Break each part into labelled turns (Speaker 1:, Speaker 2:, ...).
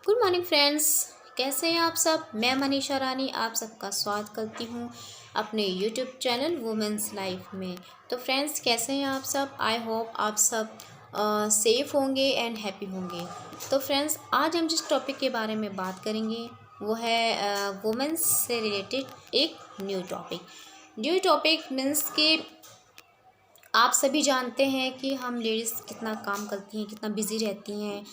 Speaker 1: Good morning friends. कैसे हैं आप सब। मैं मनीषा रानी आप सबका स्वागत करती हूँ अपने यूट्यूब चैनल वुमेंस लाइफ में। तो फ्रेंड्स, कैसे हैं आप सब। आई होप आप सब सेफ़ होंगे एंड हैप्पी होंगे। तो फ्रेंड्स, आज हम जिस टॉपिक के बारे में बात करेंगे वो है वुमेंस से रिलेटेड एक न्यू टॉपिक मीन्स कि आप सभी जानते हैं कि हम लेडीज़ कितना काम करती हैं, कितना बिज़ी रहती हैं।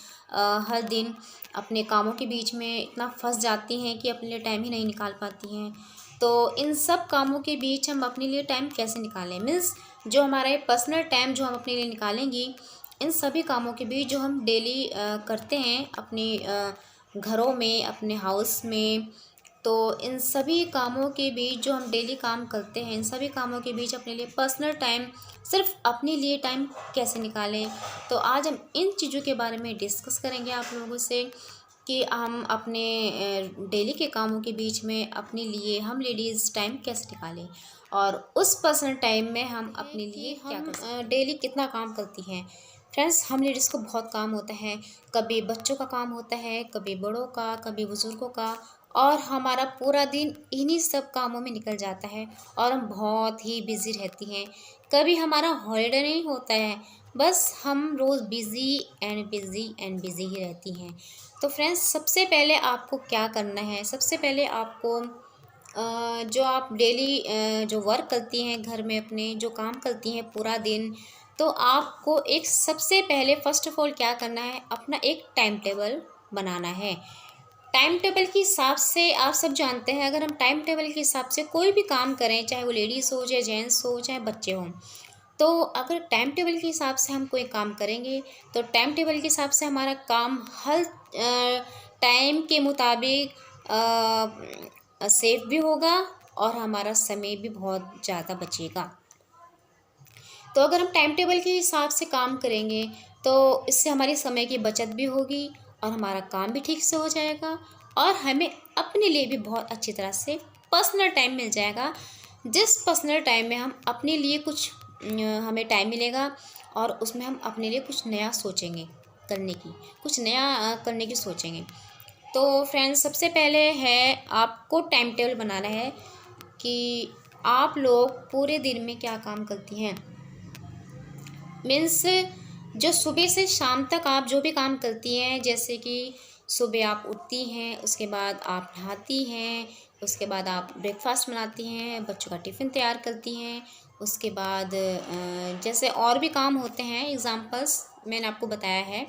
Speaker 1: हर दिन अपने कामों के बीच में इतना फंस जाती हैं कि अपने लिए टाइम ही नहीं निकाल पाती हैं। तो इन सब कामों के बीच हम अपने लिए टाइम कैसे निकालें, मीन्स जो हमारा ये पर्सनल टाइम जो हम अपने लिए निकालेंगी, इन सभी कामों के बीच जो हम डेली करते हैं अपनी घरों में, अपने हाउस में। तो इन सभी कामों के बीच जो हम डेली काम करते हैं, इन सभी कामों के बीच अपने लिए पर्सनल टाइम, सिर्फ अपने लिए टाइम कैसे निकालें। तो आज हम इन चीज़ों के बारे में डिस्कस करेंगे आप लोगों से कि हम अपने डेली के कामों के बीच में अपने लिए हम लेडीज़ टाइम कैसे निकालें, और उस पर्सनल टाइम में हम अपने लिए क्या कर डेली कितना काम करती हैं। फ्रेंड्स, हम लेडीज़ को बहुत काम होता है। कभी बच्चों का काम होता है, कभी बड़ों का, कभी बुज़ुर्गों का, और हमारा पूरा दिन इन्हीं सब कामों में निकल जाता है और हम बहुत ही बिज़ी रहती हैं। कभी हमारा हॉलीडे नहीं होता है, बस हम रोज़ busy and busy and busy ही रहती हैं। तो फ्रेंड्स, सबसे पहले आपको क्या करना है, सबसे पहले आपको जो आप डेली जो वर्क करती हैं घर में, अपने जो काम करती हैं पूरा दिन, तो आपको एक सबसे पहले फ़र्स्ट ऑफ़ ऑल क्या करना है, अपना एक टाइम टेबल बनाना है। टाइम टेबल के हिसाब से आप सब जानते हैं, अगर हम टाइम टेबल के हिसाब से कोई भी काम करें, चाहे वो लेडीज़ हो, चाहे जेंट्स हो, चाहे बच्चे हों, तो अगर टाइम टेबल के हिसाब से हम कोई काम करेंगे तो टाइम टेबल के हिसाब से हमारा काम हर टाइम के मुताबिक सेफ भी होगा और हमारा समय भी बहुत ज़्यादा बचेगा। तो अगर हम टाइम टेबल के हिसाब से काम करेंगे तो इससे हमारी समय की बचत भी होगी और हमारा काम भी ठीक से हो जाएगा, और हमें अपने लिए भी बहुत अच्छी तरह से पर्सनल टाइम मिल जाएगा। जिस पर्सनल टाइम में हम अपने लिए कुछ हमें टाइम मिलेगा और उसमें हम अपने लिए कुछ नया सोचेंगे, कुछ नया करने की सोचेंगे। तो फ्रेंड्स, सबसे पहले है आपको टाइम टेबल बनाना है कि आप लोग पूरे दिन में क्या काम करती हैं। मीन्स जो सुबह से शाम तक आप जो भी काम करती हैं, जैसे कि सुबह आप उठती हैं, उसके बाद आप नहाती हैं, उसके बाद आप ब्रेकफास्ट बनाती हैं, बच्चों का टिफ़िन तैयार करती हैं, उसके बाद जैसे और भी काम होते हैं, एग्ज़ाम्पल्स मैंने आपको बताया है।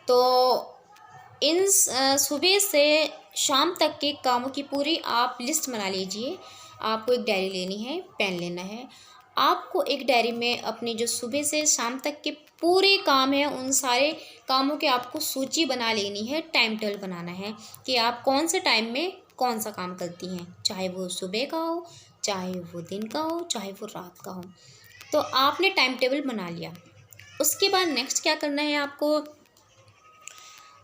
Speaker 1: तो इन सुबह से शाम तक के कामों की पूरी आप लिस्ट बना लीजिए। आपको एक डायरी लेनी है, पेन लेना है। आपको एक डायरी में अपनी जो सुबह से शाम तक के पूरे काम हैं, उन सारे कामों की आपको सूची बना लेनी है, टाइम टेबल बनाना है कि आप कौन से टाइम में कौन सा काम करती हैं, चाहे वो सुबह का हो, चाहे वो दिन का हो, चाहे वो रात का हो। तो आपने टाइम टेबल बना लिया। उसके बाद नेक्स्ट क्या करना है आपको,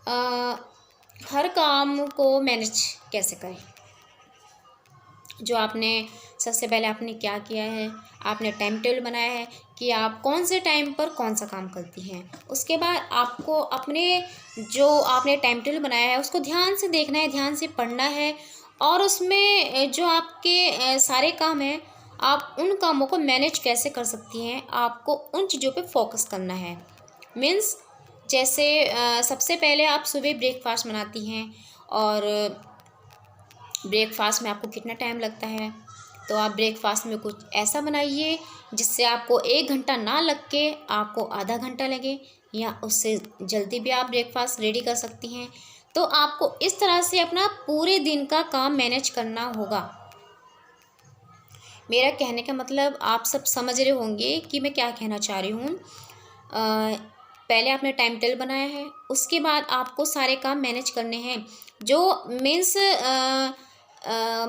Speaker 1: अ, हर काम को मैनेज कैसे करें। जो आपने सबसे पहले आपने क्या किया है, आपने टाइम टेबल बनाया है कि आप कौन से टाइम पर कौन सा काम करती हैं। उसके बाद आपको अपने जो आपने टाइम टेबल बनाया है उसको ध्यान से देखना है, ध्यान से पढ़ना है, और उसमें जो आपके सारे काम हैं, आप उन कामों को मैनेज कैसे कर सकती हैं, आपको उन चीज़ों पे फोकस करना है। मीन्स जैसे सबसे पहले आप सुबह ब्रेकफास्ट बनाती हैं, और ब्रेकफास्ट में आपको कितना टाइम लगता है, तो आप ब्रेकफास्ट में कुछ ऐसा बनाइए जिससे आपको 1 घंटा ना लग के आपको आधा घंटा लगे, या उससे जल्दी भी आप ब्रेकफास्ट रेडी कर सकती हैं। तो आपको इस तरह से अपना पूरे दिन का काम मैनेज करना होगा। मेरा कहने का मतलब आप सब समझ रहे होंगे कि मैं क्या कहना चाह रही हूँ। पहले आपने टाइम टेबल बनाया है, उसके बाद आपको सारे काम मैनेज करने हैं। जो मीन्स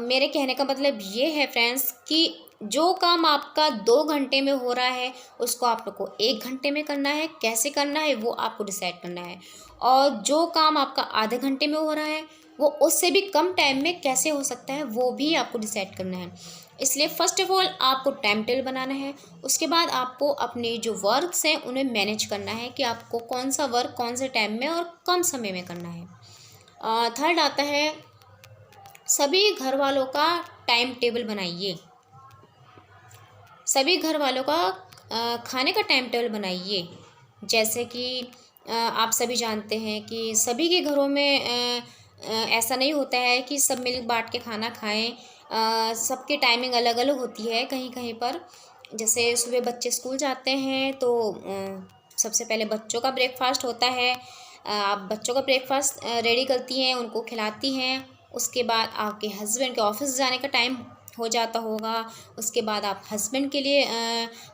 Speaker 1: मेरे कहने का मतलब ये है फ्रेंड्स कि जो काम आपका 2 घंटे में हो रहा है उसको आप लोग को 1 घंटे में करना है। कैसे करना है वो आपको डिसाइड करना है। और जो काम आपका आधे घंटे में हो रहा है वो उससे भी कम टाइम में कैसे हो सकता है वो भी आपको डिसाइड करना है। इसलिए फ़र्स्ट ऑफ़ ऑल आपको टाइम टेबल बनाना है। उसके बाद आपको अपने जो वर्क्स हैं उन्हें मैनेज करना है कि आपको कौन सा वर्क कौन से टाइम में और कम समय में करना है। थर्ड आता है, सभी घर वालों का टाइम टेबल बनाइए। सभी घर वालों का खाने का टाइम टेबल बनाइए। जैसे कि आप सभी जानते हैं कि सभी के घरों में ऐसा नहीं होता है कि सब मिल बांट के खाना खाएं। सबकी टाइमिंग अलग अलग होती है कहीं कहीं पर। जैसे सुबह बच्चे स्कूल जाते हैं तो सबसे पहले बच्चों का ब्रेकफास्ट होता है। आप बच्चों का ब्रेकफास्ट रेडी करती हैं, उनको खिलाती हैं। उसके बाद आपके हस्बैंड के ऑफिस जाने का टाइम हो जाता होगा। उसके बाद आप हस्बैंड के लिए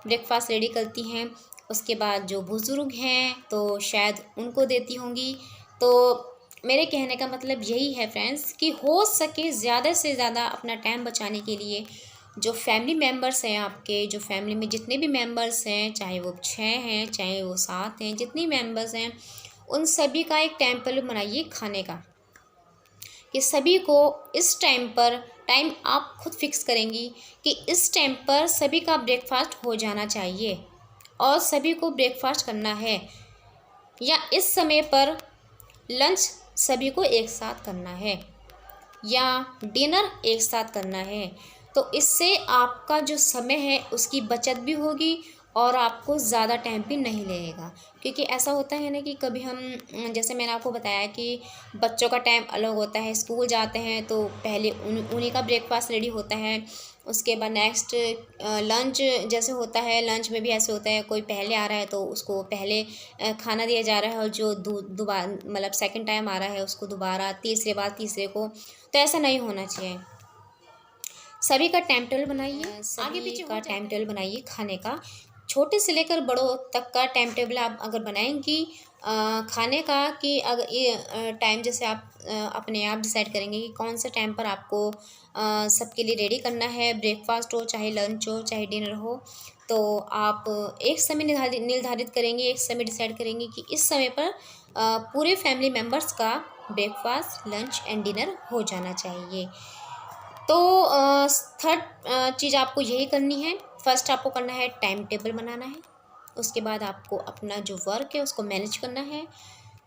Speaker 1: ब्रेकफास्ट रेडी करती हैं। उसके बाद जो बुज़ुर्ग हैं तो शायद उनको देती होंगी। तो मेरे कहने का मतलब यही है फ्रेंड्स कि हो सके ज़्यादा से ज़्यादा अपना टाइम बचाने के लिए जो फैमिली मेम्बर्स हैं आपके, जो फैमिली में जितने भी मेम्बर्स हैं, चाहे वो 6 हैं चाहे वो 7 हैं, जितनी मेम्बर्स हैं उन सभी का एक टाइम टेबल बनाइए खाने का, कि सभी को इस टाइम पर, टाइम आप खुद फिक्स करेंगी कि इस टाइम पर सभी का ब्रेकफास्ट हो जाना चाहिए और सभी को ब्रेकफास्ट करना है, या इस समय पर लंच सभी को एक साथ करना है या डिनर एक साथ करना है। तो इससे आपका जो समय है उसकी बचत भी होगी और आपको ज़्यादा टाइम भी नहीं लगेगा। क्योंकि ऐसा होता है ना कि कभी हम, जैसे मैंने आपको बताया कि बच्चों का टाइम अलग होता है, स्कूल जाते हैं तो पहले उन्हीं का ब्रेकफास्ट रेडी होता है। उसके बाद नेक्स्ट लंच जैसे होता है, लंच में भी ऐसे होता है, कोई पहले आ रहा है तो उसको पहले खाना दिया जा रहा है, और जो दोबारा मतलब सेकंड टाइम आ रहा है उसको दोबारा, तीसरे बाद तीसरे को। तो ऐसा नहीं होना चाहिए। सभी का टाइम टेबल बनाइए, आगे पीछे का टाइम टेबल बनाइए खाने का। छोटे से लेकर बड़ों तक का टाइम टेबल आप अगर बनाएंगी खाने का, कि अगर ये टाइम जैसे आप अपने आप डिसाइड करेंगे कि कौन से टाइम पर आपको सबके लिए रेडी करना है, ब्रेकफास्ट हो चाहे लंच हो चाहे डिनर हो। तो आप एक समय निर्धारित करेंगे, एक समय डिसाइड करेंगे कि इस समय पर पूरे फैमिली मेम्बर्स का ब्रेकफास्ट लंच एंड डिनर हो जाना चाहिए। तो थर्ड चीज़ आपको यही करनी है। फर्स्ट आपको करना है टाइम टेबल बनाना है। उसके बाद आपको अपना जो वर्क है उसको मैनेज करना है।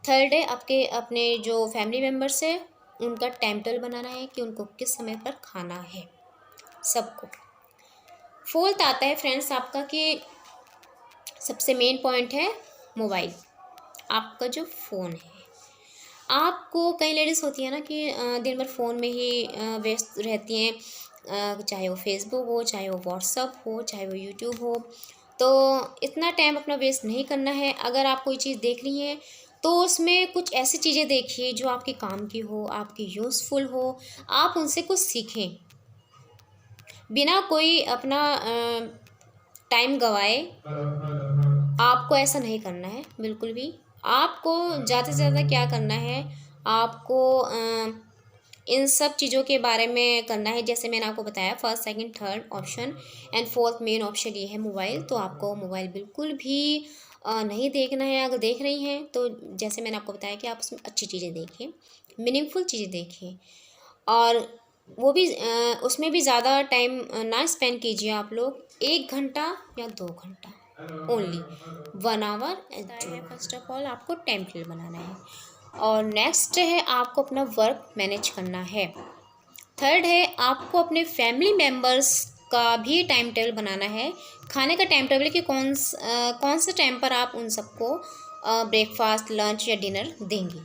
Speaker 1: थर्ड है आपके अपने जो फैमिली मेम्बर्स है उनका टाइम टेबल बनाना है कि उनको किस समय पर खाना है सबको। फोर्थ आता है फ्रेंड्स आपका कि सबसे मेन पॉइंट है मोबाइल, आपका जो फ़ोन है। आपको, कई लेडीज़ होती है ना कि दिन भर फ़ोन में ही व्यस्त रहती हैं, चाहे वो फेसबुक हो चाहे वो व्हाट्सअप हो चाहे वो यूट्यूब हो। तो इतना टाइम अपना वेस्ट नहीं करना है। अगर आप कोई चीज़ देख रही हैं तो उसमें कुछ ऐसी चीज़ें देखिए जो आपके काम की हो, आपकी यूज़फुल हो, आप उनसे कुछ सीखें। बिना कोई अपना टाइम गवाए आपको ऐसा नहीं करना है बिल्कुल भी। आपको ज़्यादा से ज़्यादा क्या करना है, आपको इन सब चीज़ों के बारे में करना है। जैसे मैंने आपको बताया first second third option and fourth main option ये है मोबाइल। तो आपको मोबाइल बिल्कुल भी नहीं देखना है। अगर देख रही हैं तो जैसे मैंने आपको बताया कि आप उसमें अच्छी चीज़ें देखें, मीनिंगफुल चीज़ें देखें, और वो भी उसमें भी ज़्यादा टाइम ना स्पेंड कीजिए। आप लोग 1 घंटा या 2 घंटा only, 1 our and 2। First of all आपको टाइम टेबल बनाना है, और नेक्स्ट है आपको अपना वर्क मैनेज करना है। थर्ड है आपको अपने फैमिली मेम्बर्स का भी टाइम टेबल बनाना है, खाने का टाइम टेबल कि कौन से टाइम पर आप उन सबको ब्रेकफास्ट लंच या डिनर देंगी।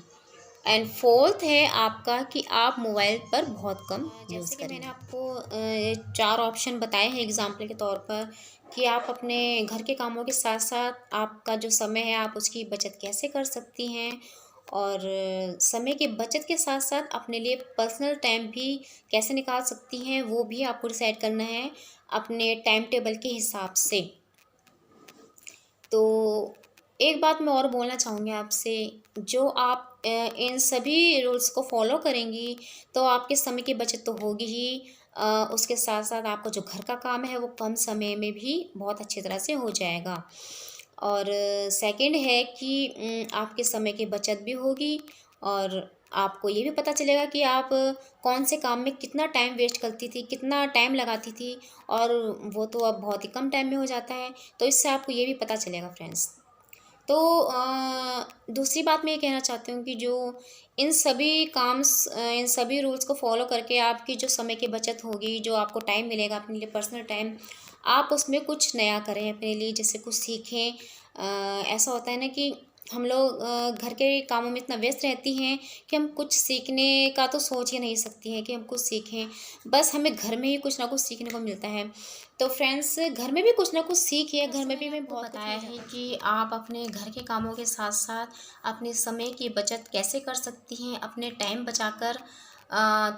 Speaker 1: एंड फोर्थ है आपका कि आप मोबाइल पर बहुत कम यूज़ करें। मैंने आपको 4 ऑप्शन बताए हैं एग्जाम्पल के तौर पर, कि आप अपने घर के कामों के साथ साथ आपका जो समय है आप उसकी बचत कैसे कर सकती हैं, और समय की बचत के साथ साथ अपने लिए पर्सनल टाइम भी कैसे निकाल सकती हैं, वो भी आपको डिसाइड करना है अपने टाइम टेबल के हिसाब से। तो एक बात मैं और बोलना चाहूँगी आपसे, जो आप इन सभी रूल्स को फॉलो करेंगी तो आपके समय की बचत तो होगी ही, उसके साथ साथ आपका जो घर का काम है वो कम समय में भी बहुत अच्छी तरह से हो जाएगा। और सेकंड है कि आपके समय की बचत भी होगी, और आपको ये भी पता चलेगा कि आप कौन से काम में कितना टाइम वेस्ट करती थी, कितना टाइम लगाती थी, और वो तो अब बहुत ही कम टाइम में हो जाता है। तो इससे आपको ये भी पता चलेगा फ्रेंड्स। तो दूसरी बात मैं ये कहना चाहती हूँ कि जो इन सभी रूल्स को फॉलो करके आपकी जो समय की बचत होगी, जो आपको टाइम मिलेगा अपने लिए पर्सनल टाइम, आप उसमें कुछ नया करें अपने लिए, जैसे कुछ सीखें। ऐसा होता है ना कि हम लोग घर के कामों में इतना व्यस्त रहती हैं कि हम कुछ सीखने का तो सोच ही नहीं सकती हैं कि हम कुछ सीखें। बस हमें घर में ही कुछ ना कुछ सीखने को मिलता है। तो फ्रेंड्स, घर में भी कुछ ना कुछ सीखिए। घर में भी मैं बहुत बताया है कि आप अपने घर के कामों के साथ साथ अपने समय की बचत कैसे कर सकती हैं अपने टाइम बचाकर।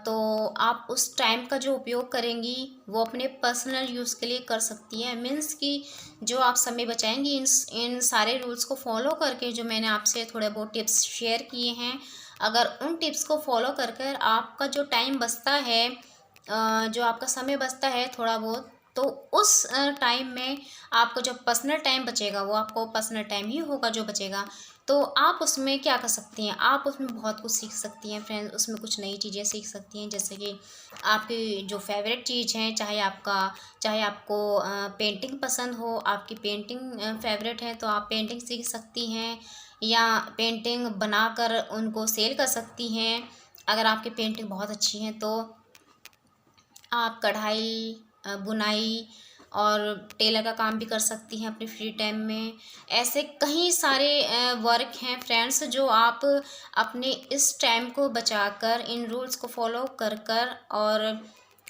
Speaker 1: तो आप उस टाइम का जो उपयोग करेंगी वो अपने पर्सनल यूज़ के लिए कर सकती हैं। मीन्स कि जो आप समय बचाएंगी इन सारे रूल्स को फॉलो करके, जो मैंने आपसे थोड़े बहुत टिप्स शेयर किए हैं, अगर उन टिप्स को फॉलो कर कर आपका जो टाइम बचता है, जो आपका समय बचता है थोड़ा बहुत, तो उस टाइम में आपको जो पर्सनल टाइम बचेगा वो आपको पर्सनल टाइम ही होगा जो बचेगा। तो आप उसमें क्या कर सकती हैं, आप उसमें बहुत कुछ सीख सकती हैं फ्रेंड्स। उसमें कुछ नई चीज़ें सीख सकती हैं, जैसे कि आपकी जो फेवरेट चीज़ है, चाहे आपको पेंटिंग पसंद हो, आपकी पेंटिंग फेवरेट है तो आप पेंटिंग सीख सकती हैं, या पेंटिंग बनाकर उनको सेल कर सकती हैं। अगर आपकी पेंटिंग बहुत अच्छी है तो आप कढ़ाई, बुनाई और टेलर का काम भी कर सकती हैं अपने फ्री टाइम में। ऐसे कई सारे वर्क हैं फ्रेंड्स, जो आप अपने इस टाइम को बचाकर, इन रूल्स को फॉलो कर कर और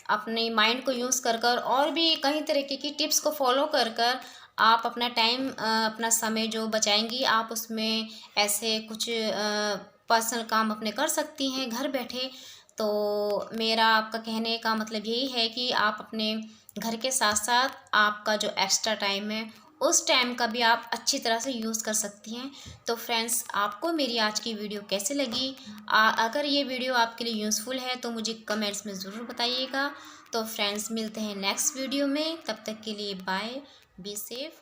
Speaker 1: अपने माइंड को यूज़ कर कर, और भी कई तरीके की टिप्स को फॉलो कर कर आप अपना टाइम, अपना समय जो बचाएंगी, आप उसमें ऐसे कुछ पर्सनल काम अपने कर सकती हैं घर बैठे। तो मेरा आपका कहने का मतलब यही है कि आप अपने घर के साथ साथ आपका जो एक्स्ट्रा टाइम है, उस टाइम का भी आप अच्छी तरह से यूज़ कर सकती हैं। तो फ्रेंड्स, आपको मेरी आज की वीडियो कैसे लगी? अगर ये वीडियो आपके लिए यूज़फुल है तो मुझे कमेंट्स में ज़रूर बताइएगा। तो फ्रेंड्स, मिलते हैं नेक्स्ट वीडियो में, तब तक के लिए बाय, बी सेफ।